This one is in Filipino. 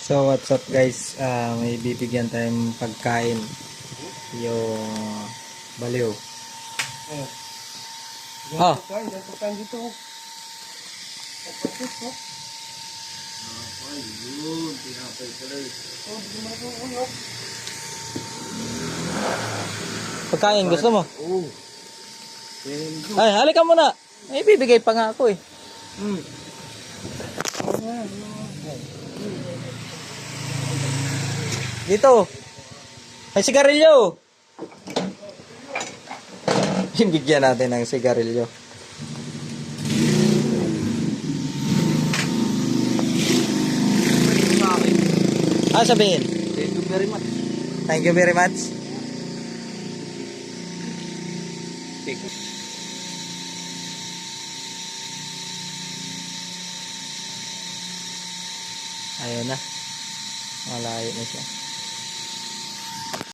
So what's up guys, may bibigyan tayong pagkain, yung baliw. Oh. Pagkain dito. Pagpatis mo. Ayun, tinapay pala eh. Oh, di mo ito uyok. Pagkain gusto mo? Oo. Ay, halika muna. May bibigay pa nga ako eh. Dito. May sigarilyo. Bigyan natin ng sigarilyo. Ah, sabihin. Thank you very much. Thank you very much. Thank you. Ayun na. Malayo na siya.